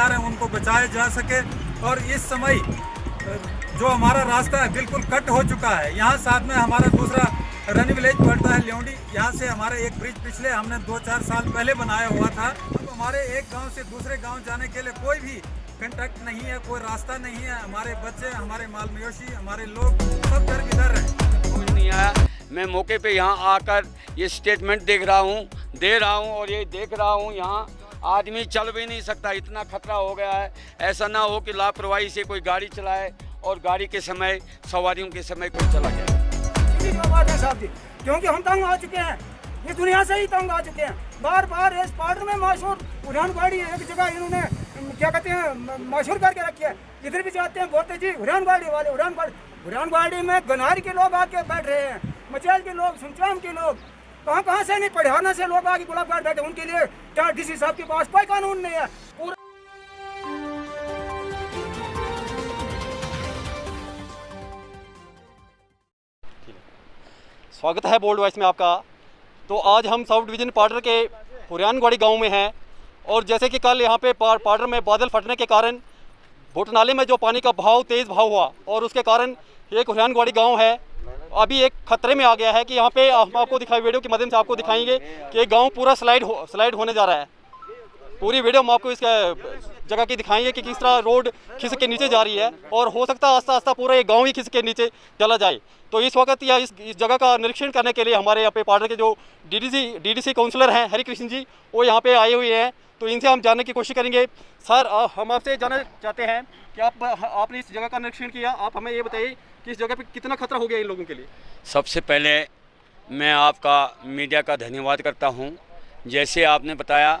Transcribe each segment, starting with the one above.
आ रहे हैं उनको बचाया जा सके। और इस समय जो हमारा रास्ता है बिल्कुल कट हो चुका है। यहाँ साथ में हमारा दूसरा रन विलेज पड़ता है ल्योंडी। यहाँ से हमारे एक ब्रिज पिछले हमने 2-4 साल पहले बनाया हुआ था। अब हमारे एक गांव से दूसरे गांव जाने के लिए कोई भी कंटेक्ट नहीं है, कोई रास्ता नहीं है। हमारे बच्चे, हमारे माल मवेशी, हमारे लोग सब घर इधर है। कुछ नहीं आया। मैं मौके पे यहाँ आकर ये स्टेटमेंट दे रहा हूँ और ये देख रहा हूँ यहाँ आदमी चल भी नहीं सकता, इतना खतरा हो गया है। ऐसा ना हो कि लापरवाही से कोई गाड़ी चलाए और गाड़ी के समय, सवारियों के समय कोई चला जाए। बात है साहब जी, क्योंकि हम तंग आ चुके हैं, ये दुनिया से ही तंग आ चुके हैं। बार बार इस पार्ट में मशहूर उड़ान गाड़ी एक जगह इन्होंने क्या कहते हैं मशहूर करके रखी है। इधर भी जाते हैं बोलते जी उड़ान गाड़ी वाले, उड़ान गाड़ी में गनार के लोग आके बैठ रहे हैं, मचैल के लोग, सुनचाम के लोग, कहाँ से नहीं, पढ़ाना से लोग आके गुलाब गाड़ बैठे। उनके लिए क्या डीसी साहब के पास कोई कानून नहीं है। पूरा स्वागत है बोल्ड वॉइस में आपका। तो आज हम साउथ डिवीजन पार्डर के हुरियानगवाड़ी गांव में हैं और जैसे कि कल यहाँ पे पार्डर में बादल फटने के कारण भुट नाले में जो पानी का बहाव तेज़ बहाव हुआ और उसके कारण एक हुरियानगवाड़ी गांव है अभी एक खतरे में आ गया है कि यहाँ पे हम आपको दिखाई वीडियो के माध्यम से आपको दिखाएंगे कि ये गाँव पूरा स्लाइड होने जा रहा है। पूरी वीडियो हम आपको इस जगह की दिखाएंगे कि किस तरह रोड खिसक के नीचे जा रही है और हो सकता है आस्ता आस्ता पूरा ये गांव ही खिसक के नीचे चला जाए। तो इस वक्त या इस जगह का निरीक्षण करने के लिए हमारे यहाँ पे पार्डर के जो डीडीसी काउंसलर हैं हरि कृष्ण जी, वो यहाँ पे आए हुए हैं। तो इनसे हम जानने की कोशिश करेंगे। सर, हम आपसे जानना चाहते हैं कि आपने इस जगह का निरीक्षण किया, आप हमें ये बताइए कि इस जगह पर कितना खतरा हो गया इन लोगों के लिए। सबसे पहले मैं आपका मीडिया का धन्यवाद करता हूँ। जैसे आपने बताया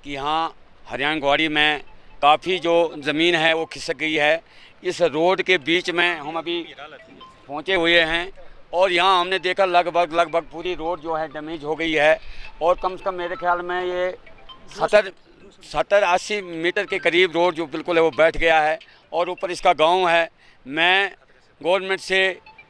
कि यहाँ हुरियानगवाड़ी में काफ़ी जो ज़मीन है वो खिसक गई है। इस रोड के बीच में हम अभी पहुँचे हुए हैं और यहाँ हमने देखा लगभग पूरी रोड जो है डैमेज हो गई है और कम से कम मेरे ख्याल में ये 70-80 मीटर के करीब रोड जो बिल्कुल है वो बैठ गया है और ऊपर इसका गांव है। मैं गवर्नमेंट से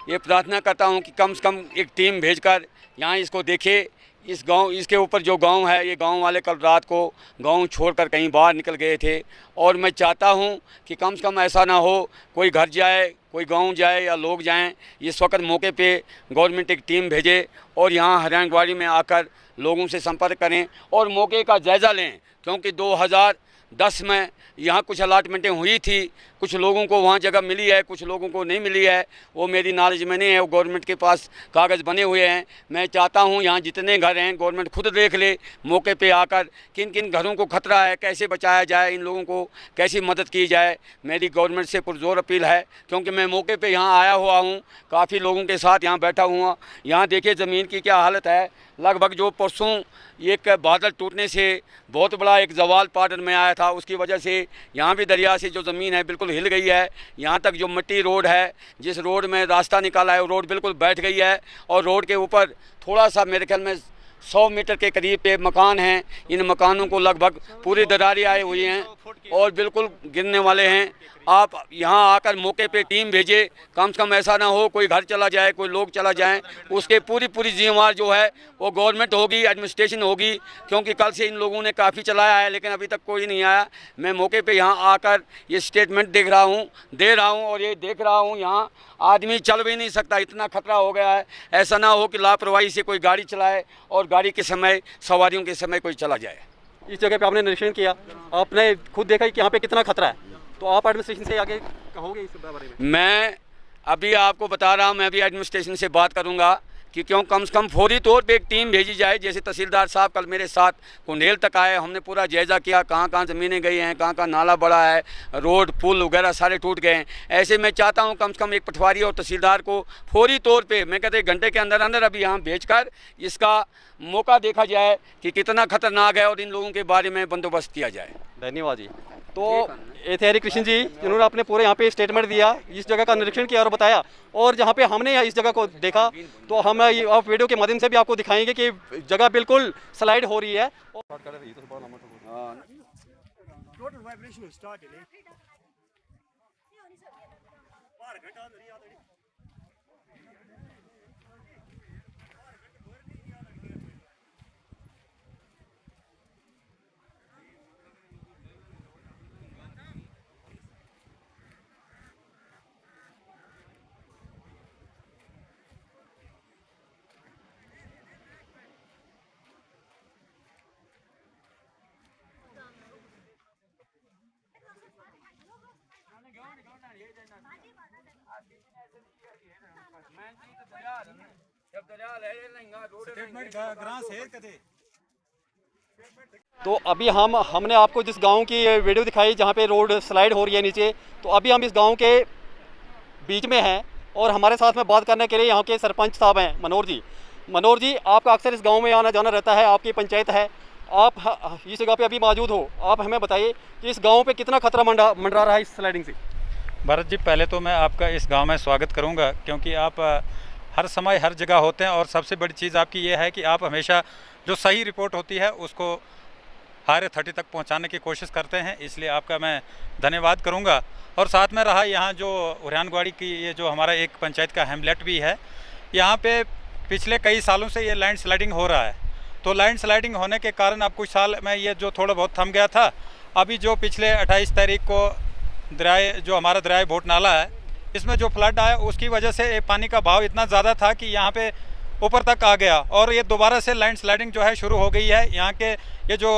ये प्रार्थना करता हूँ कि कम से कम एक टीम भेजकर यहाँ इसको देखे। इसके ऊपर जो गांव है, ये गांव वाले कल रात को गांव छोड़कर कहीं बाहर निकल गए थे और मैं चाहता हूं कि कम से कम ऐसा ना हो कोई घर जाए, कोई गांव जाए या लोग जाएं। इस वक्त मौके पे गवर्नमेंट एक टीम भेजे और यहाँ हुरियानगवाड़ी में आकर लोगों से संपर्क करें और मौके का जायज़ा लें, क्योंकि 2010 में यहाँ कुछ अलाटमेंटें हुई थी, कुछ लोगों को वहाँ जगह मिली है, कुछ लोगों को नहीं मिली है। वो मेरी नॉलेज में नहीं है, वो गवर्नमेंट के पास कागज़ बने हुए हैं। मैं चाहता हूँ यहाँ जितने घर हैं गवर्नमेंट खुद देख ले मौके पे आकर किन किन घरों को खतरा है, कैसे बचाया जाए, इन लोगों को कैसी मदद की जाए। मेरी गवर्नमेंट से पुरजोर अपील है, क्योंकि मैं मौके पर यहाँ आया हुआ हूँ, काफ़ी लोगों के साथ यहाँ बैठा हुआ। यहाँ देखिए ज़मीन की क्या हालत है। लगभग जो परसों एक बादल टूटने से बहुत बड़ा एक जवाल पार्डर में आया था, उसकी वजह से यहाँ भी दरिया से जो ज़मीन है बिल्कुल हिल गई है। यहाँ तक जो मिट्टी रोड है, जिस रोड में रास्ता निकाला है, वो रोड बिल्कुल बैठ गई है और रोड के ऊपर थोड़ा सा मेरे ख्याल में 100 मीटर के करीब पे मकान हैं। इन मकानों को लगभग पूरी दरारें आई हुई हैं और बिल्कुल गिरने वाले हैं। आप यहाँ आकर मौके पे टीम भेजे, कम से कम ऐसा ना हो कोई घर चला जाए, कोई लोग चला जाए। उसके पूरी जिम्मेवार जो है वो गवर्नमेंट होगी, एडमिनिस्ट्रेशन होगी, क्योंकि कल से इन लोगों ने काफ़ी चलाया है लेकिन अभी तक कोई नहीं आया। मैं मौके पे यहाँ आकर ये स्टेटमेंट दे रहा हूँ और ये देख रहा हूँ यहाँ आदमी चल भी नहीं सकता, इतना खतरा हो गया है। ऐसा ना हो कि लापरवाही से कोई गाड़ी चलाए और गाड़ी के समय, सवारियों के समय कोई चला जाए। इस जगह पे आपने निरीक्षण किया, आपने खुद देखा कि यहाँ पे कितना खतरा है, तो आप एडमिनिस्ट्रेशन से आगे कहोगे इस बारे में? मैं अभी आपको बता रहा हूँ, मैं अभी एडमिनिस्ट्रेशन से बात करूँगा कि क्यों कम से कम फौरी तौर पे एक टीम भेजी जाए। जैसे तहसीलदार साहब कल मेरे साथ कुंडेल तक आए, हमने पूरा जायज़ा किया कहाँ कहाँ ज़मीनें गई हैं, कहाँ कहाँ नाला बड़ा है, रोड पुल वगैरह सारे टूट गए हैं। ऐसे मैं चाहता हूँ कम से कम एक पटवारी और तहसीलदार को फौरी तौर पे, मैं कहते घंटे के अंदर अंदर अभी यहाँ भेजकर इसका मौका देखा जाए कि कितना खतरनाक है और इन लोगों के बारे में बंदोबस्त किया जाए। धन्यवाद जी। तो ये थे हरि कृष्ण जी, जिन्होंने अपने पूरे यहाँ पे स्टेटमेंट दिया, इस जगह का निरीक्षण किया और बताया। और जहाँ पे हमने इस जगह को देखा तो हम आप वीडियो के माध्यम से भी आपको दिखाएंगे कि जगह बिल्कुल स्लाइड हो रही है। तो अभी हमने आपको जिस गांव की वीडियो दिखाई जहां पे रोड स्लाइड हो रही है नीचे, तो अभी हम इस गांव के बीच में हैं और हमारे साथ में बात करने के लिए यहाँ के सरपंच साहब हैं मनोहर जी, आपका अक्सर इस गांव में आना जाना रहता है, आपकी पंचायत है, आप इस जगह पे अभी मौजूद हो, आप हमें बताइए कि इस गांव पे कितना खतरा मंडरा रहा है इस स्लाइडिंग से। भरत जी, पहले तो मैं आपका इस गांव में स्वागत करूंगा, क्योंकि आप हर समय हर जगह होते हैं और सबसे बड़ी चीज़ आपकी ये है कि आप हमेशा जो सही रिपोर्ट होती है उसको हायर अथॉरिटी तक पहुंचाने की कोशिश करते हैं, इसलिए आपका मैं धन्यवाद करूंगा। और साथ में रहा यहाँ जो हुरियानगवाड़ी की ये जो हमारा एक पंचायत का हैमलेट भी है, यहाँ पे पिछले कई सालों से ये लैंड स्लाइडिंग हो रहा है। तो लैंड स्लाइडिंग होने के कारण अब कुछ साल में ये जो थोड़ा बहुत थम गया था, अभी जो पिछले 28 तारीख को जो हमारा दरिया भोट नाला है, इसमें जो फ्लड आया उसकी वजह से पानी का भाव इतना ज़्यादा था कि यहाँ पे ऊपर तक आ गया और ये दोबारा से लैंड स्लाइडिंग जो है शुरू हो गई है। यहाँ के ये जो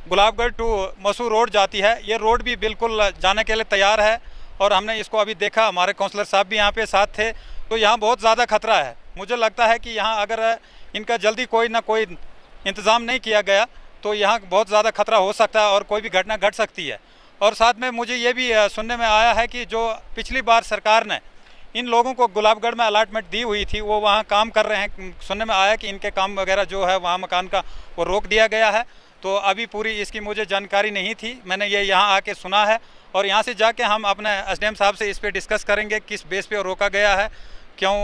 गुलाबगढ़ टू मसूर रोड जाती है, ये रोड भी बिल्कुल जाने के लिए तैयार है और हमने इसको अभी देखा, हमारे काउंसलर साहब भी यहाँ पे साथ थे। तो यहाँ बहुत ज़्यादा खतरा है। मुझे लगता है कि यहाँ अगर इनका जल्दी कोई ना कोई इंतज़ाम नहीं किया गया तो यहाँ बहुत ज़्यादा खतरा हो सकता है और कोई भी घटना घट सकती है। और साथ में मुझे ये भी सुनने में आया है कि जो पिछली बार सरकार ने इन लोगों को गुलाबगढ़ में अलॉटमेंट दी हुई थी, वो वहाँ काम कर रहे हैं। सुनने में आया कि इनके काम वगैरह जो है वहाँ मकान का वो रोक दिया गया है। तो अभी पूरी इसकी मुझे जानकारी नहीं थी, मैंने ये यहाँ आके सुना है और यहाँ से जाके हम अपने एसडीएम साहब से इस पे डिस्कस करेंगे किस बेस पे रोका गया है, क्यों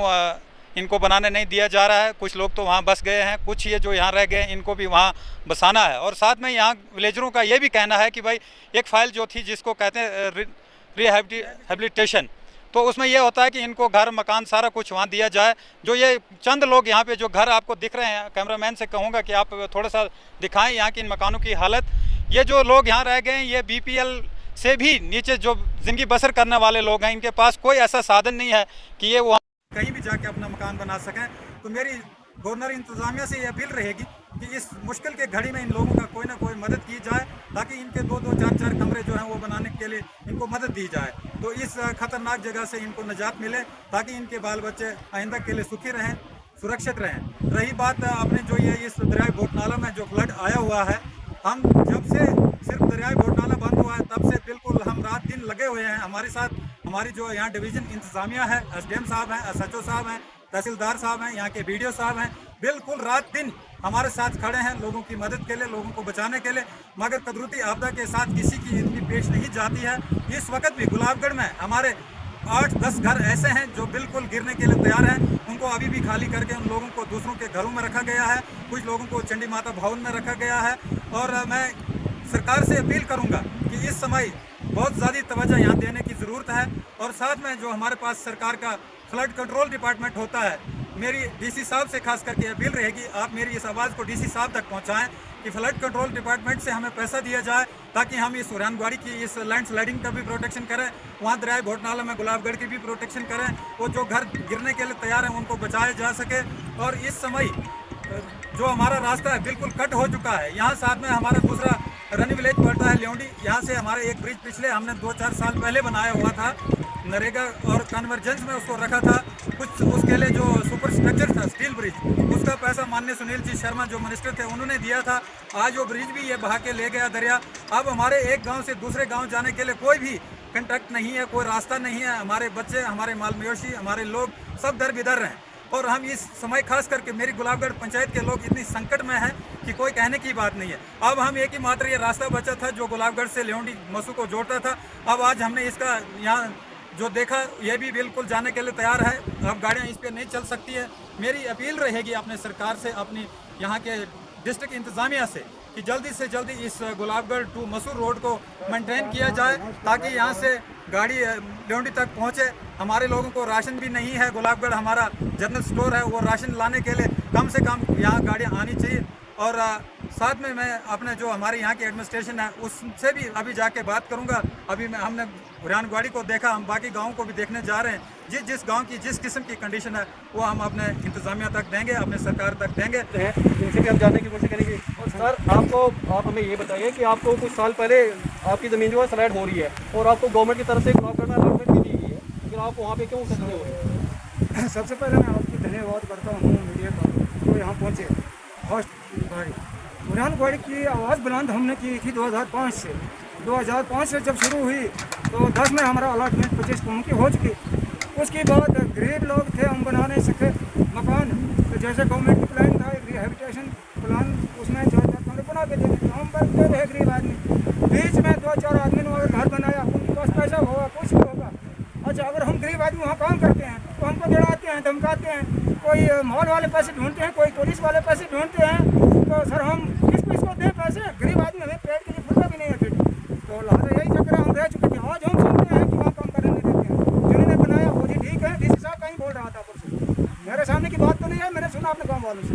इनको बनाने नहीं दिया जा रहा है। कुछ लोग तो वहाँ बस गए हैं, कुछ ये जो यहाँ रह गए इनको भी वहाँ बसाना है। और साथ में यहाँ विलेजरों का ये भी कहना है कि भाई एक फ़ाइल जो थी जिसको कहते हैं रिहेबिलिटेशन, तो उसमें यह होता है कि इनको घर मकान सारा कुछ वहाँ दिया जाए। जो ये चंद लोग यहाँ पे जो घर आपको दिख रहे हैं, कैमरामैन से कहूँगा कि आप थोड़ा सा दिखाएं यहाँ की इन मकानों की हालत। ये जो लोग यहाँ रह गए हैं, ये बीपीएल से भी नीचे जो ज़िंदगी बसर करने वाले लोग हैं, इनके पास कोई ऐसा साधन नहीं है कि ये वहाँ कहीं भी जाके अपना मकान बना सकें। तो मेरी गवर्नर इंतज़ामिया से ये अपील रहेगी कि इस मुश्किल के घड़ी में इन लोगों का कोई ना कोई मदद की जाए, ताकि इनके 2-2, 4-4 कमरे जो हैं वो बनाने के लिए इनको मदद दी जाए। तो इस ख़तरनाक जगह से इनको निजात मिले, ताकि इनके बाल बच्चे आइंदा के लिए सुखी रहें, सुरक्षित रहें। रही बात आपने जो ये इस दरियाई भोट नाला में जो फ्लड आया हुआ है, हम जब से सिर्फ दरियाई भोट नाला बंद हुआ है तब से बिल्कुल हम रात दिन लगे हुए हैं। हमारे साथ हमारी जो यहाँ डिवीज़न इंतज़ामिया है, एसडीएम साहब हैं, एसएचओ साहब हैं, तहसीलदार साहब हैं, यहाँ के बीडीओ साहब हैं, बिल्कुल रात दिन हमारे साथ खड़े हैं लोगों की मदद के लिए, लोगों को बचाने के लिए। मगर कुदरती आपदा के साथ किसी की इतनी पेश नहीं जाती है। इस वक्त भी गुलाबगढ़ में हमारे 8-10 घर ऐसे हैं जो बिल्कुल गिरने के लिए तैयार हैं। उनको अभी भी खाली करके उन लोगों को दूसरों के घरों में रखा गया है, कुछ लोगों को चंडी माता भवन में रखा गया है। और मैं सरकार से अपील करूंगा कि इस समय बहुत ज़्यादा तवज्जो यहाँ देने की ज़रूरत है। और साथ में जो हमारे पास सरकार का फ्लड कंट्रोल डिपार्टमेंट होता है, मेरी डीसी साहब से खास करके अपील रहेगी, आप मेरी इस आवाज़ को डीसी साहब तक पहुँचाएँ कि फ्लड कंट्रोल डिपार्टमेंट से हमें पैसा दिया जाए, ताकि हम इस हुरियानगवाड़ी की इस लैंड स्लाइडिंग का भी प्रोटेक्शन करें, वहाँ दरियाई भोट नाला में गुलाबगढ़ की भी प्रोटेक्शन करें। वो जो घर गिरने के लिए तैयार हैं उनको बचाया जा सके। और इस समय जो हमारा रास्ता है बिल्कुल कट हो चुका है। यहाँ साथ में हमारा दूसरा रनी विलेज पड़ता है ल्योंडी। यहाँ से हमारे एक ब्रिज पिछले हमने 2-4 साल पहले बनाया हुआ था, नरेगा और कन्वर्जेंस में उसको रखा था। कुछ उसके लिए जो सुपर स्ट्रक्चर था स्टील ब्रिज, उसका पैसा माननीय सुनील जी शर्मा जो मिनिस्टर थे उन्होंने दिया था। आज वो ब्रिज भी ये बहा के ले गया दरिया। अब हमारे एक गांव से दूसरे गांव जाने के लिए कोई भी कंट्रैक्ट नहीं है, कोई रास्ता नहीं है। हमारे बच्चे, हमारे माल मवेशी, हमारे लोग सब दर बिदर हैं। और हम इस समय खास करके मेरी गुलाबगढ़ पंचायत के लोग इतनी संकट में हैं कि कोई कहने की बात नहीं है। अब हम एक ही मात्र ये रास्ता बचा था जो गुलाबगढ़ से ल्योंडी मसू को जोड़ता था। अब आज हमने इसका यहाँ जो देखा, ये भी बिल्कुल जाने के लिए तैयार है। अब गाड़ियाँ इस पर नहीं चल सकती है। मेरी अपील रहेगी अपने सरकार से, अपनी यहाँ के डिस्ट्रिक्ट इंतज़ामिया से, कि जल्दी से जल्दी इस गुलाबगढ़ टू मसूर रोड को मेंटेन किया जाए, ताकि यहाँ से गाड़ी ल्योंडी तक पहुँचे। हमारे लोगों को राशन भी नहीं है, गुलाबगढ़ हमारा जनरल स्टोर है, वो राशन लाने के लिए कम से कम यहाँ गाड़ियाँ आनी चाहिए। और साथ में मैं अपने जो हमारे यहाँ की एडमिनिस्ट्रेशन है उससे भी अभी जाके बात करूँगा। अभी हमने हुरियानगवाड़ी को देखा, हम बाकी गाँवों को भी देखने जा रहे हैं। जिस गांव की जिस किस्म की कंडीशन है वो हम अपने इंतज़ामिया तक देंगे, अपने सरकार तक देंगे। जिनसे भी हम जानने की कोशिश करेंगे। और सर आप हमें ये बताइए कि आपको कुछ साल पहले आपकी ज़मीन जो है स्लाइड हो रही है और आपको गवर्नमेंट की तरफ से गुलाबगढ़ में अलॉटमेंट भी दी गई है, आप वहाँ पे क्यों खड़े हुए? सबसे पहले मैं आपकी धन्यवाद करता हूँ मीडिया का जो यहाँ पहुँचे। फर्स्ट गाड़ी बुरहान गाड़ी की आवाज़ बुलंद हमने की थी 2005 से। 2005 से जब शुरू हुई तो 10 में हमारा अलॉटमेंट 25 करोड़ की हो चुकी। उसके बाद गरीब लोग थे, हम बना नहीं सके मकान, तो जैसे गवर्नमेंट की प्लान था एक रिहेबिटेशन प्लान, उसमें 4-4 कमरे बना के देते तो हम बनते रहे गरीब आदमी। बीच में 2-4 आदमी ने अगर घर बनाया, उनके पास पैसा होगा, कुछ भी होगा। अच्छा, अगर हम गरीब आदमी वहाँ काम करते हैं तो हमको डराते हैं, धमकाते हैं, कोई मॉल वाले पैसे ढूंढते हैं, कोई पुलिस वाले पैसे ढूंढते हैं। तो सर हम किसको दें पैसे? गरीब आदमी, हमें पेट के लिए फुर्ता भी नहीं है फिर। तो लिहाजा यही चक्कर हम रह चुके थे। आज हम सुनते हैं कि वहाँ काम करने नहीं देते हैं। जिन्होंने बनाया वो जी ठीक है, डीसी साहब कहीं बोल रहा था परसों, मेरे सामने की बात तो नहीं है, मैंने सुना अपने गाँव वालों से।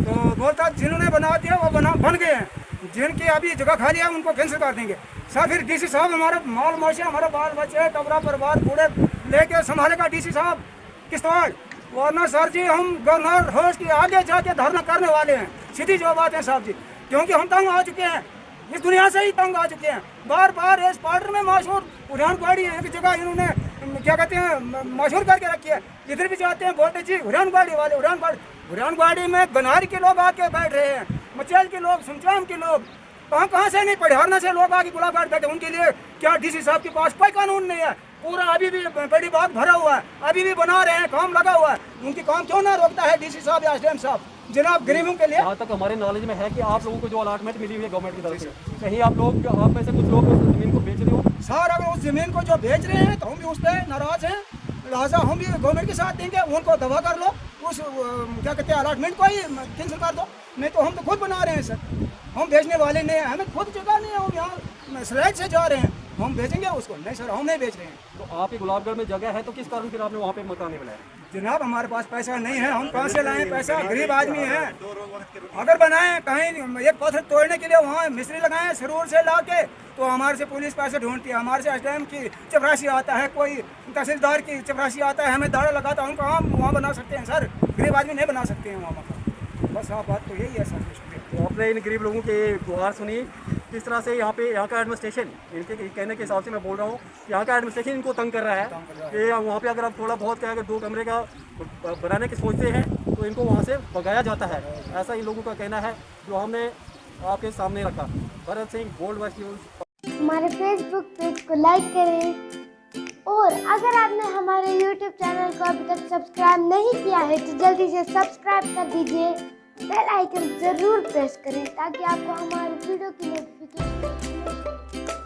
तो बोलता जिन्होंने बना दिया वो बन गए हैं, जिनकी अभी जगह खाली है उनको कैंसिल कर देंगे। सर फिर डीसी साहब हमारा माल मवेशी, हमारा बाल बच्चे, टबरा परिवार पूरे लेके संभालेगा डीसी साहब किस्तवाड़? वरना सर जी हम गवर्नर हाउस के आगे जाके धरना करने वाले हैं। सीधी जो बात है साहब जी, क्योंकि हम तंग आ चुके हैं, इस दुनिया से ही तंग आ चुके हैं। बार बार इस पार्टर में मशहूर बुरहान गाड़ी एक जगह इन्होंने क्या कहते हैं मशहूर करके रखी है। जिधर भी जाते हैं बोलते जी बुरहान गाड़ी वाले, बुरहान गाड़ी में गनार के लोग आके बैठ रहे हैं, मचैल के लोग, सुमचाम के लोग, कहाँ से नहीं, पढ़ारना से लोग आके गुलाबगढ़ बैठे। उनके लिए क्या डीसी साहब के पास कोई कानून नहीं है? पूरा अभी भी बड़ी बात भरा हुआ है, अभी भी बना रहे हैं, काम लगा हुआ है। उनकी काम क्यों ना रोकता है डीसी साहब या एसडीएम साहब? जनाब गरीबों के लिए यहाँ तक हमारे नॉलेज में है कि आप लोगों को जो अलॉटमेंट मिली हुई है गवर्नमेंट की तरफ से, कहीं आप में से कुछ लोग उस जमीन को बेच रहे हो? सर अगर उस जमीन को जो बेच रहे हैं तो हम भी उस पर नाराज हैं, लिहाजा हम भी गवर्नमेंट के साथ देंगे। उनको दवा कर लो, उस क्या कहते हैं अलॉटमेंट को ही कैंसिल कर दो। नहीं तो हम तो खुद बना रहे हैं सर, हम बेचने वाले नहीं हैं, हमें खुद जगह नहीं है, हम यहाँ सराय से जा रहे हैं, हम बेचेंगे उसको? नहीं सर, हम नहीं बेच रहे हैं। तो आपके गुलाबगढ़ में जगह है तो किस कारण फिर आपने वहाँ पे मकान नहीं बनाया? जनाब हमारे पास पैसा नहीं है, हम कहाँ से लाएं पैसा? गरीब आदमी हैं। अगर बनाएं कहीं एक पत्थर तोड़ने के लिए वहाँ मिस्त्री लगाएं सरूर से ला के, तो हमारे से पुलिस पैसे ढूंढती है, हमारे से एसडीएम की चपरासी आता है, कोई तहसीलदार की चपरासी आता है, हमें दाड़ा लगाता है। हम कहाँ वहाँ बना सकते हैं सर? गरीब आदमी नहीं बना सकते हैं वहाँ मकान। बस आप बात तो यही है सर। तो आपने इन गरीब लोगों के गुहार सुनी, किस तरह से यहाँ का एडमिनिस्ट्रेशन, इनके कहने के हिसाब से मैं बोल रहा हूँ, यहाँ का एडमिनिस्ट्रेशन इनको तंग कर रहा है कि वहाँ पे अगर आप थोड़ा बहुत क्या 2 कमरे का बनाने की सोचते हैं तो इनको वहाँ से भगाया जाता है। ऐसा इन लोगों का कहना है जो हमने आपके सामने रखा। Bharat Singh, Gold West News. हमारे फेसबुक पेज को लाइक करें और अगर आपने हमारे यूट्यूब चैनल को अभी तक सब्सक्राइब नहीं किया है तो जल्दी से सब्सक्राइब कर दीजिए, बेल आइकन ज़रूर प्रेस करें ताकि आपको हमारी वीडियो की नोटिफिकेशन मिले।